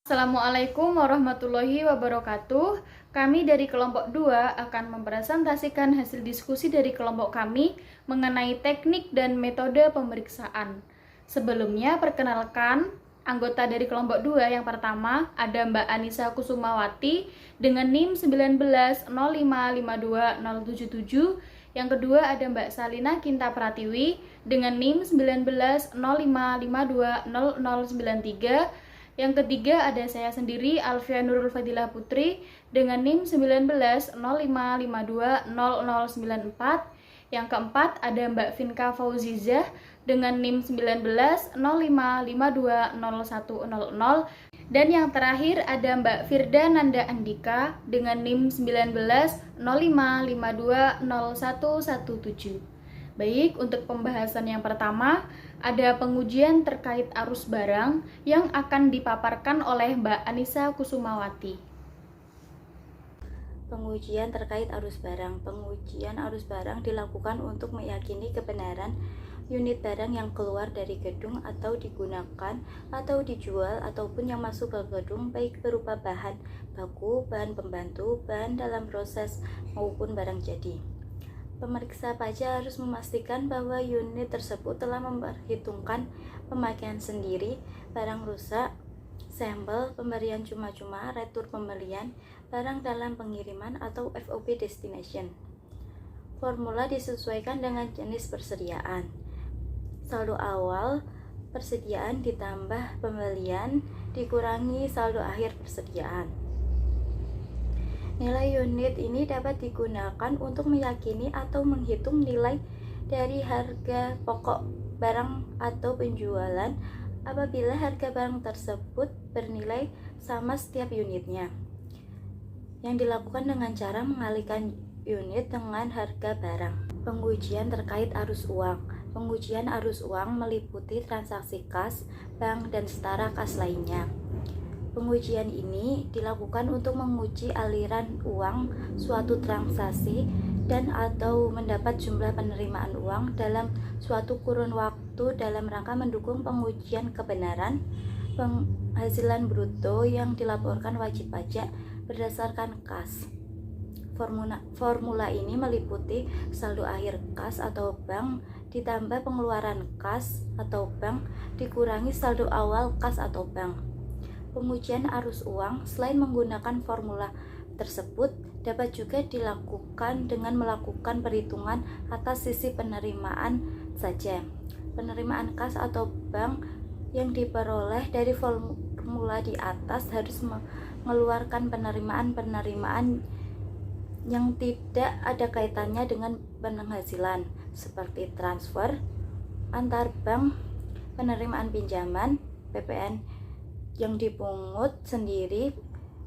Assalamualaikum warahmatullahi wabarakatuh. Kami dari kelompok 2 akan mempresentasikan hasil diskusi dari kelompok kami mengenai teknik dan metode pemeriksaan. Sebelumnya, perkenalkan anggota dari kelompok 2 yang pertama ada Mbak Anissa Kusumawati dengan NIM 1905520077. Yang kedua ada Mbak Salina Kinta Pratiwi dengan NIM 1905520093. Yang ketiga ada saya sendiri Alfia Nurul Fadilah Putri dengan NIM 1905520094. Yang keempat ada Mbak Vinka Fauzizah dengan NIM 1905520100. Dan yang terakhir ada Mbak Firda Nanda Andika dengan NIM 1905520117. Baik, untuk pembahasan yang pertama, ada pengujian terkait arus barang yang akan dipaparkan oleh Mbak Anissa Kusumawati. Pengujian terkait arus barang. Pengujian arus barang dilakukan untuk meyakini kebenaran unit barang yang keluar dari gedung atau digunakan atau dijual ataupun yang masuk ke gedung, baik berupa bahan baku, bahan pembantu, bahan dalam proses maupun barang jadi. Pemeriksa pajak harus memastikan bahwa unit tersebut telah memperhitungkan pemakaian sendiri, barang rusak, sampel, pemberian cuma-cuma, retur pembelian, barang dalam pengiriman atau FOB destination. Formula disesuaikan dengan jenis persediaan. Saldo awal persediaan ditambah pembelian dikurangi saldo akhir persediaan. Nilai unit ini dapat digunakan untuk meyakini atau menghitung nilai dari harga pokok barang atau penjualan apabila harga barang tersebut bernilai sama setiap unitnya, yang dilakukan dengan cara mengalihkan unit dengan harga barang. Pengujian terkait arus uang. Pengujian arus uang meliputi transaksi kas, bank, dan setara kas lainnya. Pengujian ini dilakukan untuk menguji aliran uang suatu transaksi dan atau mendapat jumlah penerimaan uang dalam suatu kurun waktu dalam rangka mendukung pengujian kebenaran penghasilan bruto yang dilaporkan wajib pajak berdasarkan kas. Formula ini meliputi saldo akhir kas atau bank ditambah pengeluaran kas atau bank dikurangi saldo awal kas atau bank. Pengujian arus uang selain menggunakan formula tersebut dapat juga dilakukan dengan melakukan perhitungan atas sisi penerimaan saja. Penerimaan kas atau bank yang diperoleh dari formula di atas harus mengeluarkan penerimaan yang tidak ada kaitannya dengan penghasilan seperti transfer antar bank, penerimaan pinjaman, PPN yang dipungut sendiri,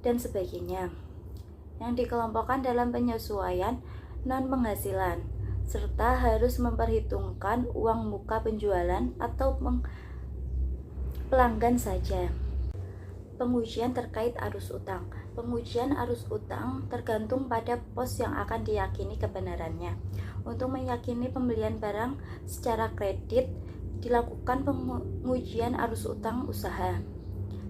dan sebagainya, yang dikelompokkan dalam penyesuaian non-penghasilan, serta harus memperhitungkan uang muka penjualan atau pelanggan saja. Pengujian terkait arus utang. Pengujian arus utang tergantung pada pos yang akan diyakini kebenarannya. Untuk meyakini pembelian barang secara kredit dilakukan pengujian arus utang usaha.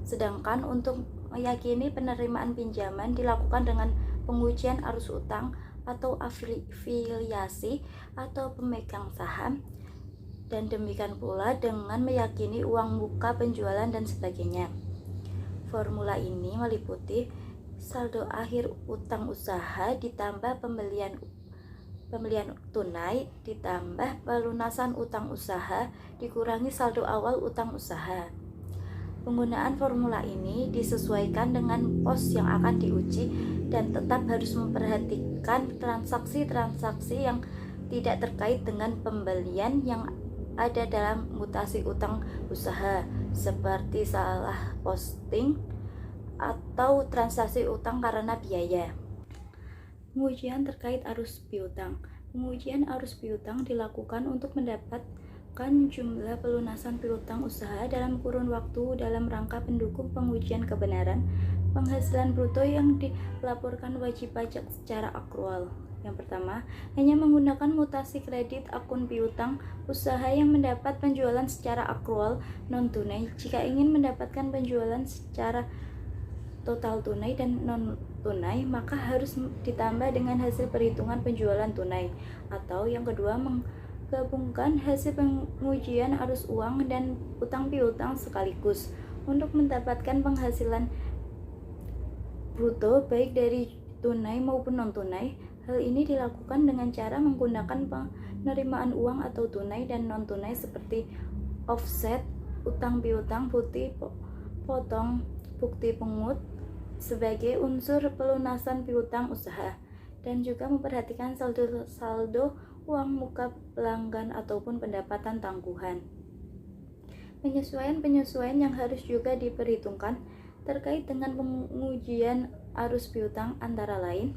Sedangkan untuk meyakini penerimaan pinjaman dilakukan dengan pengujian arus utang atau afiliasi atau pemegang saham, dan demikian pula dengan meyakini uang muka penjualan dan sebagainya. Formula ini meliputi saldo akhir utang usaha ditambah pembelian tunai ditambah pelunasan utang usaha dikurangi saldo awal utang usaha. Penggunaan formula ini disesuaikan dengan pos yang akan diuji dan tetap harus memperhatikan transaksi-transaksi yang tidak terkait dengan pembelian yang ada dalam mutasi utang usaha, seperti salah posting atau transaksi utang karena biaya. Pengujian terkait arus piutang. Pengujian arus piutang dilakukan untuk mendapatkan jumlah pelunasan piutang usaha dalam kurun waktu dalam rangka pendukung pengujian kebenaran penghasilan bruto yang dilaporkan wajib pajak secara akrual. Yang pertama, hanya menggunakan mutasi kredit akun piutang usaha yang mendapat penjualan secara akrual non tunai jika ingin mendapatkan penjualan secara total tunai dan non tunai, maka harus ditambah dengan hasil perhitungan penjualan tunai. Atau yang kedua, menggabungkan hasil pengujian arus uang dan utang piutang sekaligus untuk mendapatkan penghasilan bruto baik dari tunai maupun non tunai. Hal ini dilakukan dengan cara menggunakan penerimaan uang atau tunai dan non tunai seperti offset, utang piutang, bukti potong, bukti pungut sebagai unsur pelunasan piutang usaha, dan juga memperhatikan saldo uang muka pelanggan ataupun pendapatan tangguhan. Penyesuaian yang harus juga diperhitungkan terkait dengan pengujian arus piutang antara lain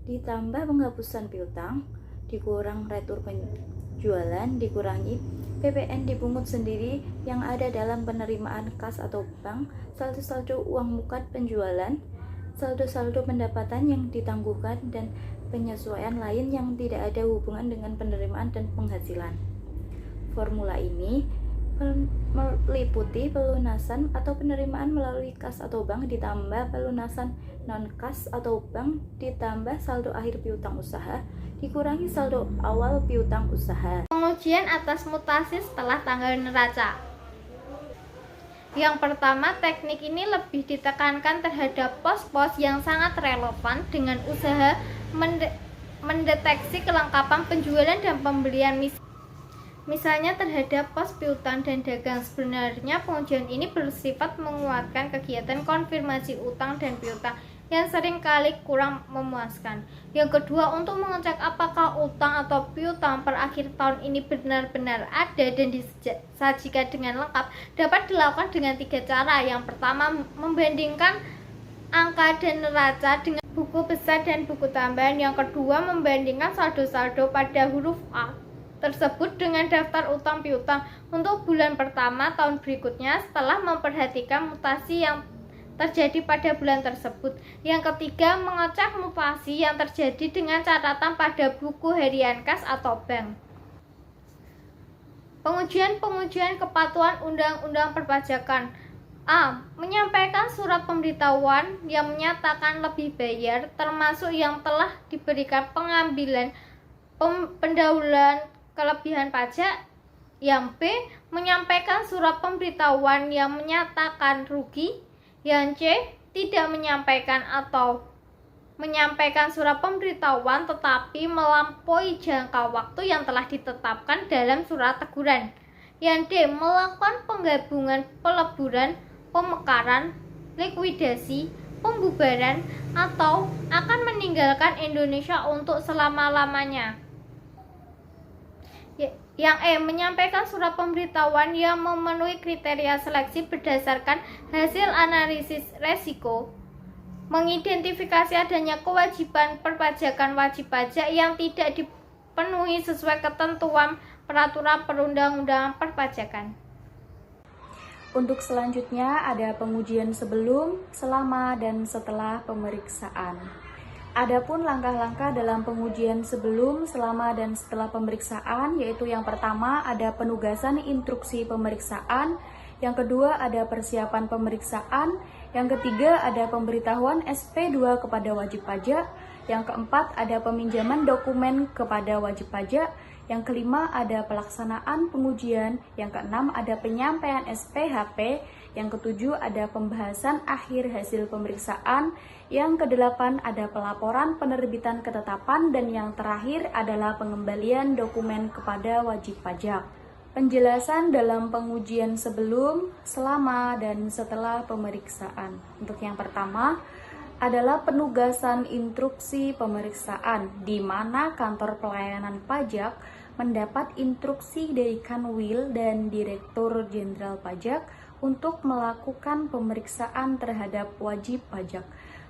ditambah penghapusan piutang, dikurang retur penjualan, dikurangi PPN dipungut sendiri yang ada dalam penerimaan kas atau bank, saldo uang muka penjualan, saldo pendapatan yang ditangguhkan, dan penyesuaian lain yang tidak ada hubungan dengan penerimaan dan penghasilan. Formula ini meliputi pelunasan atau penerimaan melalui kas atau bank ditambah pelunasan non kas atau bank ditambah saldo akhir piutang usaha dikurangi saldo awal piutang usaha. Pengujian atas mutasi setelah tanggal neraca. Yang pertama, teknik ini lebih ditekankan terhadap pos-pos yang sangat relevan dengan usaha mendeteksi kelengkapan penjualan dan pembelian. Misalnya terhadap pos piutang dan dagang. Sebenarnya pengujian ini bersifat menguatkan kegiatan konfirmasi utang dan piutang yang seringkali kurang memuaskan. Yang kedua, untuk mengecek apakah utang atau piutang per akhir tahun ini benar-benar ada dan disajikan dengan lengkap, dapat dilakukan dengan 3 cara. Yang pertama, membandingkan angka dan neraca dengan buku besar dan buku tambahan. Yang kedua, membandingkan saldo-saldo pada huruf A tersebut dengan daftar utang piutang untuk bulan pertama tahun berikutnya setelah memperhatikan mutasi yang terjadi pada bulan tersebut. Yang ketiga, mengecek mutasi yang terjadi dengan catatan pada buku harian kas atau bank. Pengujian kepatuhan undang-undang perpajakan. A. Menyampaikan surat pemberitahuan yang menyatakan lebih bayar termasuk yang telah diberikan pengambilan pendahuluan kelebihan pajak. Yang B. Menyampaikan surat pemberitahuan yang menyatakan rugi. Yang C. Tidak menyampaikan atau menyampaikan surat pemberitahuan tetapi melampaui jangka waktu yang telah ditetapkan dalam surat teguran. Yang D. Melakukan penggabungan, peleburan, pemekaran, likuidasi, pembubaran, atau akan meninggalkan Indonesia untuk selama-lamanya. Yang E. Menyampaikan surat pemberitahuan yang memenuhi kriteria seleksi berdasarkan hasil analisis resiko, mengidentifikasi adanya kewajiban perpajakan wajib pajak yang tidak dipenuhi sesuai ketentuan peraturan perundang-undangan perpajakan. Untuk selanjutnya ada pengujian sebelum, selama, dan setelah pemeriksaan. Adapun langkah-langkah dalam pengujian sebelum, selama, dan setelah pemeriksaan, yaitu yang pertama ada penugasan instruksi pemeriksaan, yang kedua ada persiapan pemeriksaan, yang ketiga ada pemberitahuan SP2 kepada wajib pajak, yang keempat ada peminjaman dokumen kepada wajib pajak, yang kelima ada pelaksanaan pengujian, yang keenam ada penyampaian SPHP, yang ketujuh ada pembahasan akhir hasil pemeriksaan, yang kedelapan ada pelaporan penerbitan ketetapan, dan yang terakhir adalah pengembalian dokumen kepada wajib pajak. Penjelasan dalam pengujian sebelum, selama, dan setelah pemeriksaan. Untuk yang pertama adalah penugasan instruksi pemeriksaan, di mana kantor pelayanan pajak mendapat instruksi dari Kanwil dan Direktur Jenderal Pajak untuk melakukan pemeriksaan terhadap wajib pajak.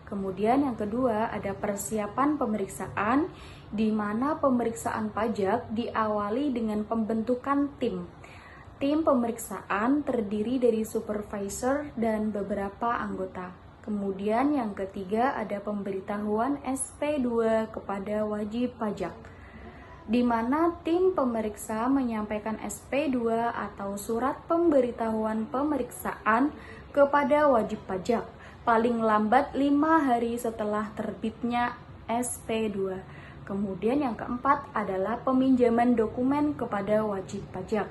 Kemudian yang kedua ada persiapan pemeriksaan, di mana pemeriksaan pajak diawali dengan pembentukan tim. Tim pemeriksaan terdiri dari supervisor dan beberapa anggota. Kemudian yang ketiga ada pemberitahuan SP2 kepada wajib pajak, di mana tim pemeriksa menyampaikan SP2 atau surat pemberitahuan pemeriksaan kepada wajib pajak. paling lambat 5 hari setelah terbitnya SP2. Kemudian yang keempat adalah peminjaman dokumen kepada wajib pajak.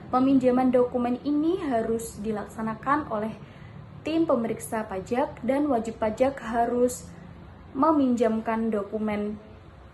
Peminjaman dokumen ini harus dilaksanakan oleh tim pemeriksa pajak dan wajib pajak harus meminjamkan dokumen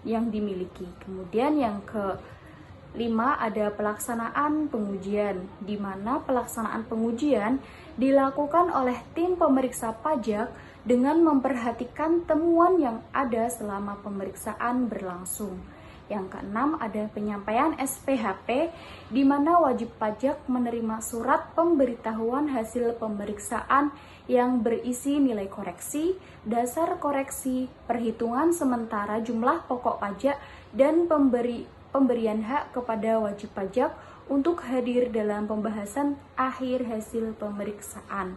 yang dimiliki. Kemudian yang kelima ada pelaksanaan pengujian, di mana pelaksanaan pengujian dilakukan oleh tim pemeriksa pajak dengan memperhatikan temuan yang ada selama pemeriksaan berlangsung. Yang keenam ada penyampaian SPHP, di mana wajib pajak menerima surat pemberitahuan hasil pemeriksaan yang berisi nilai koreksi, dasar koreksi, perhitungan sementara jumlah pokok pajak, dan pemberian hak kepada wajib pajak untuk hadir dalam pembahasan akhir hasil pemeriksaan.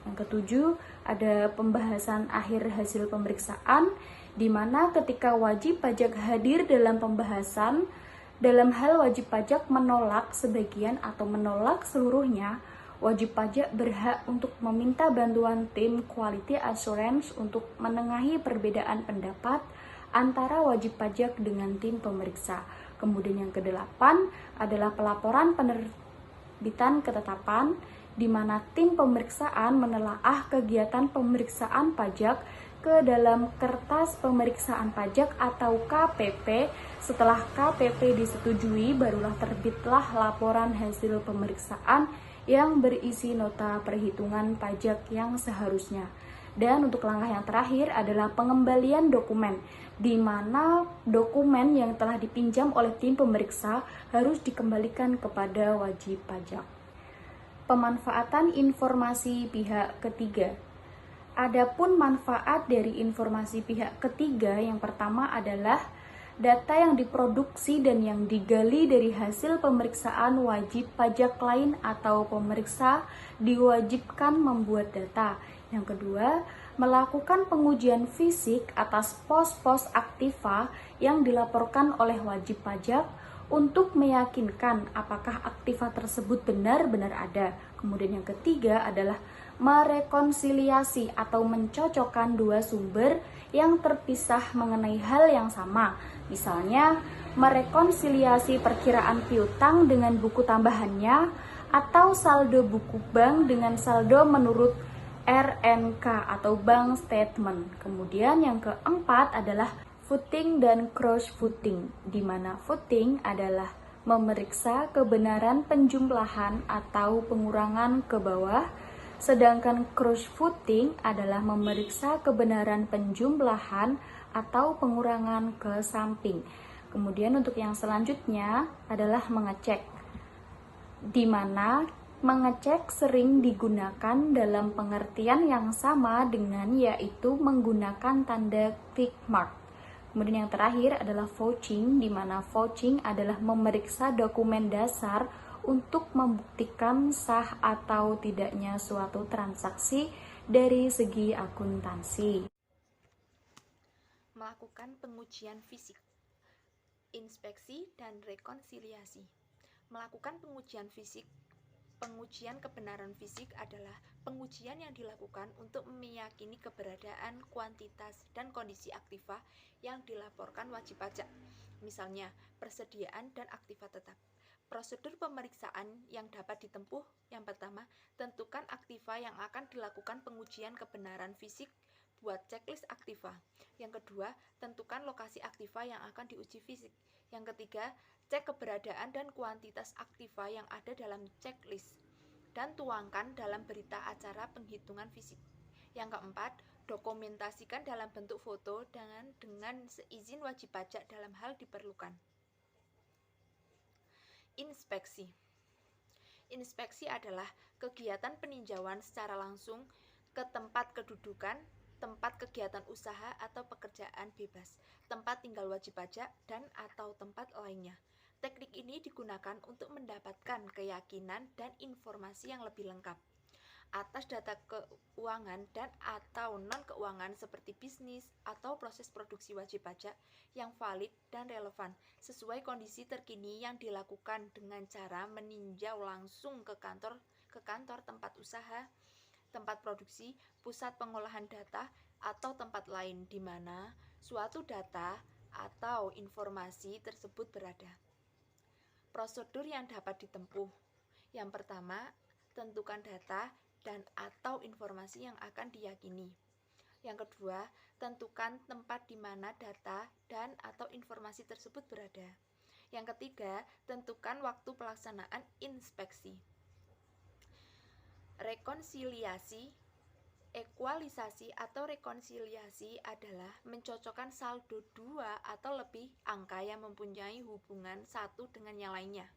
Yang ketujuh, ada pembahasan akhir hasil pemeriksaan, di mana ketika wajib pajak hadir dalam pembahasan, dalam hal wajib pajak menolak sebagian atau menolak seluruhnya, wajib pajak berhak untuk meminta bantuan tim quality assurance untuk menengahi perbedaan pendapat antara wajib pajak dengan tim pemeriksa. Kemudian yang kedelapan adalah pelaporan penerbitan ketetapan, di mana tim pemeriksaan menelaah kegiatan pemeriksaan pajak ke dalam kertas pemeriksaan pajak atau KPP. Setelah KPP disetujui, barulah terbitlah laporan hasil pemeriksaan yang berisi nota perhitungan pajak yang seharusnya. Dan untuk langkah yang terakhir adalah pengembalian dokumen, di mana dokumen yang telah dipinjam oleh tim pemeriksa harus dikembalikan kepada wajib pajak. Pemanfaatan informasi pihak ketiga. Adapun manfaat dari informasi pihak ketiga, yang pertama adalah data yang diproduksi dan yang digali dari hasil pemeriksaan wajib pajak lain atau pemeriksa diwajibkan membuat data. Yang kedua, melakukan pengujian fisik atas pos-pos aktiva yang dilaporkan oleh wajib pajak untuk meyakinkan apakah aktiva tersebut benar-benar ada. Kemudian yang ketiga adalah merekonsiliasi atau mencocokkan dua sumber yang terpisah mengenai hal yang sama. Misalnya, merekonsiliasi perkiraan piutang dengan buku tambahannya atau saldo buku bank dengan saldo menurut RNK atau bank statement. Kemudian yang keempat adalah footing dan cross footing, di mana footing adalah memeriksa kebenaran penjumlahan atau pengurangan ke bawah, sedangkan cross footing adalah memeriksa kebenaran penjumlahan atau pengurangan ke samping. Kemudian untuk yang selanjutnya adalah mengecek, di mana mengecek sering digunakan dalam pengertian yang sama dengan yaitu menggunakan tanda tick mark. Kemudian yang terakhir adalah vouching, di mana vouching adalah memeriksa dokumen dasar untuk membuktikan sah atau tidaknya suatu transaksi dari segi akuntansi. Melakukan pengujian fisik, inspeksi dan rekonsiliasi. Melakukan pengujian fisik. Pengujian kebenaran fisik adalah pengujian yang dilakukan untuk meyakini keberadaan, kuantitas, dan kondisi aktiva yang dilaporkan wajib pajak. Misalnya, persediaan dan aktiva tetap. Prosedur pemeriksaan yang dapat ditempuh, yang pertama, tentukan aktiva yang akan dilakukan pengujian kebenaran fisik, buat checklist aktiva. Yang kedua, tentukan lokasi aktiva yang akan diuji fisik. Yang ketiga, cek keberadaan dan kuantitas aktiva yang ada dalam checklist dan tuangkan dalam berita acara penghitungan fisik. Yang keempat, dokumentasikan dalam bentuk foto dengan seizin wajib pajak dalam hal diperlukan. Inspeksi. Inspeksi adalah kegiatan peninjauan secara langsung ke tempat kedudukan, tempat kegiatan usaha atau pekerjaan bebas, tempat tinggal wajib pajak, dan atau tempat lainnya. Teknik ini digunakan untuk mendapatkan keyakinan dan informasi yang lebih lengkap atas data keuangan dan atau non-keuangan seperti bisnis atau proses produksi wajib pajak yang valid dan relevan sesuai kondisi terkini yang dilakukan dengan cara meninjau langsung ke kantor tempat usaha tempat produksi, pusat pengolahan data, atau tempat lain di mana suatu data atau informasi tersebut berada. Prosedur yang dapat ditempuh. Yang pertama, tentukan data dan atau informasi yang akan diyakini. Yang kedua, tentukan tempat di mana data dan atau informasi tersebut berada. Yang ketiga, tentukan waktu pelaksanaan inspeksi. Rekonsiliasi, ekualisasi atau rekonsiliasi adalah mencocokkan saldo dua atau lebih angka yang mempunyai hubungan satu dengan yang lainnya.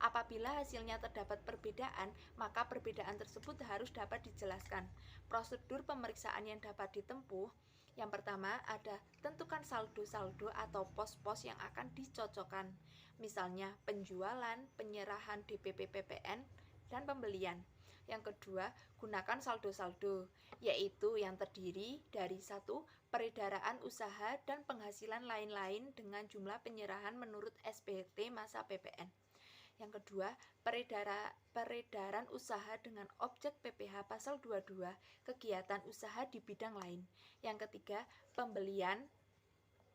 Apabila hasilnya terdapat perbedaan, maka perbedaan tersebut harus dapat dijelaskan. Prosedur pemeriksaan yang dapat ditempuh, yang pertama ada tentukan saldo-saldo atau pos-pos yang akan dicocokkan. Misalnya penjualan, penyerahan DPP PPN, dan pembelian. Yang kedua, gunakan saldo-saldo, yaitu yang terdiri dari 1. Peredaran usaha dan penghasilan lain-lain dengan jumlah penyerahan menurut SPT masa PPN. Yang kedua, peredaran usaha dengan objek PPh pasal 22, kegiatan usaha di bidang lain. Yang ketiga, pembelian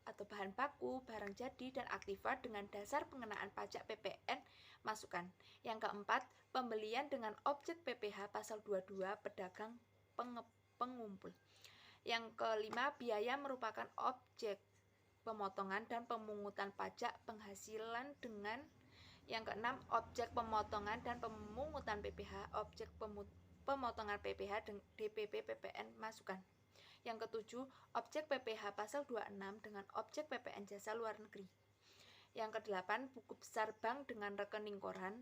atau bahan baku, barang jadi, dan aktiva dengan dasar pengenaan pajak PPN masukan. Yang keempat, pembelian dengan objek PPh pasal 22, pedagang pengumpul. Yang kelima, biaya merupakan objek pemotongan dan pemungutan pajak penghasilan dengan. Yang keenam, objek pemotongan dan pemungutan PPh, objek pemotongan PPh dan DPP PPN masukan. Yang ketujuh, objek PPh pasal 26 dengan objek PPN jasa luar negeri. Yang kedelapan, buku besar bank dengan rekening koran.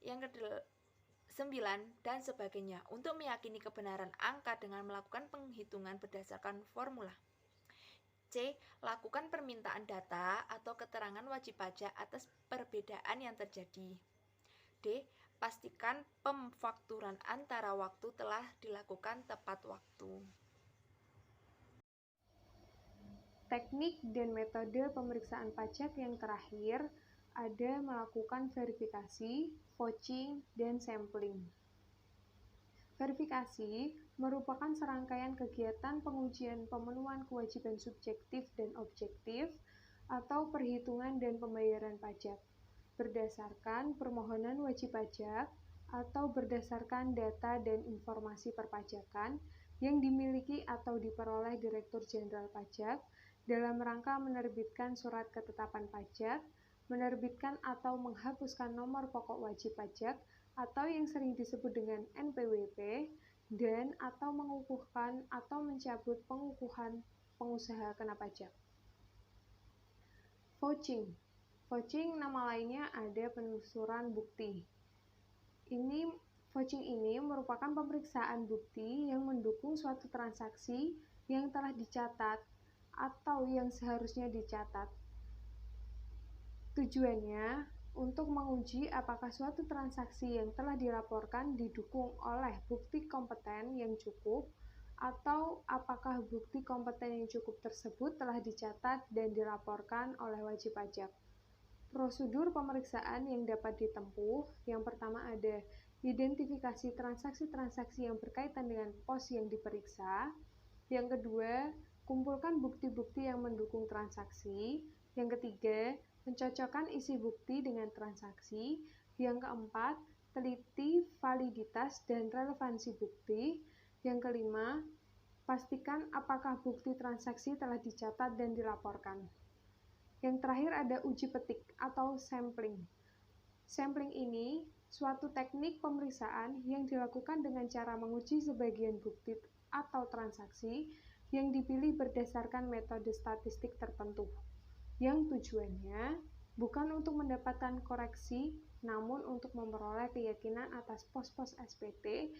Yang kesembilan, dan sebagainya, untuk meyakini kebenaran angka dengan melakukan penghitungan berdasarkan formula. C. Lakukan permintaan data atau keterangan wajib pajak atas perbedaan yang terjadi. D. Pastikan pemfakturan antara waktu telah dilakukan tepat waktu. Teknik dan metode pemeriksaan pajak yang terakhir ada melakukan verifikasi, vouching, dan sampling. Verifikasi merupakan serangkaian kegiatan pengujian pemenuhan kewajiban subjektif dan objektif atau perhitungan dan pembayaran pajak berdasarkan permohonan wajib pajak atau berdasarkan data dan informasi perpajakan yang dimiliki atau diperoleh Direktur Jenderal Pajak dalam rangka menerbitkan surat ketetapan pajak, menerbitkan atau menghapuskan nomor pokok wajib pajak atau yang sering disebut dengan NPWP, dan atau mengukuhkan atau mencabut pengukuhan pengusaha kena pajak. Vouching. Vouching nama lainnya ada penelusuran bukti. Vouching ini merupakan pemeriksaan bukti yang mendukung suatu transaksi yang telah dicatat atau yang seharusnya dicatat. Tujuannya untuk menguji apakah suatu transaksi yang telah dilaporkan didukung oleh bukti kompeten yang cukup atau apakah bukti kompeten yang cukup tersebut telah dicatat dan dilaporkan oleh wajib pajak. Prosedur pemeriksaan yang dapat ditempuh, yang pertama ada identifikasi transaksi-transaksi yang berkaitan dengan pos yang diperiksa. Yang kedua, kumpulkan bukti-bukti yang mendukung transaksi. Yang ketiga, mencocokkan isi bukti dengan transaksi. Yang keempat, teliti validitas dan relevansi bukti. Yang kelima, pastikan apakah bukti transaksi telah dicatat dan dilaporkan. Yang terakhir ada uji petik atau sampling. Sampling ini suatu teknik pemeriksaan yang dilakukan dengan cara menguji sebagian bukti atau transaksi yang dipilih berdasarkan metode statistik tertentu, yang tujuannya bukan untuk mendapatkan koreksi, namun untuk memperoleh keyakinan atas pos-pos SPT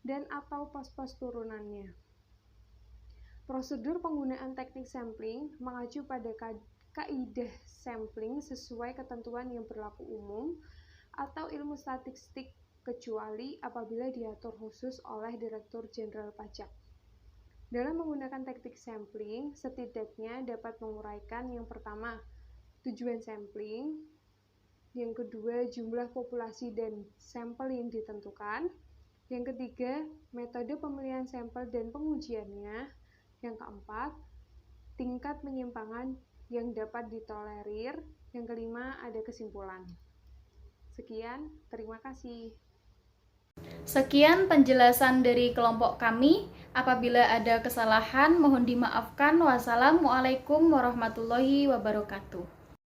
dan atau pos-pos turunannya. Prosedur penggunaan teknik sampling mengacu pada kaidah sampling sesuai ketentuan yang berlaku umum atau ilmu statistik kecuali apabila diatur khusus oleh Direktur Jenderal Pajak. Dalam menggunakan teknik sampling, setidaknya dapat menguraikan yang pertama, tujuan sampling, yang kedua, jumlah populasi dan sampel yang ditentukan, Yang ketiga, metode pemilihan sampel dan pengujiannya. Yang keempat, tingkat penyimpangan yang dapat ditolerir. Yang kelima, ada kesimpulan. Sekian, terima kasih. Sekian penjelasan dari kelompok kami. Apabila ada kesalahan, mohon dimaafkan. Wassalamualaikum warahmatullahi wabarakatuh.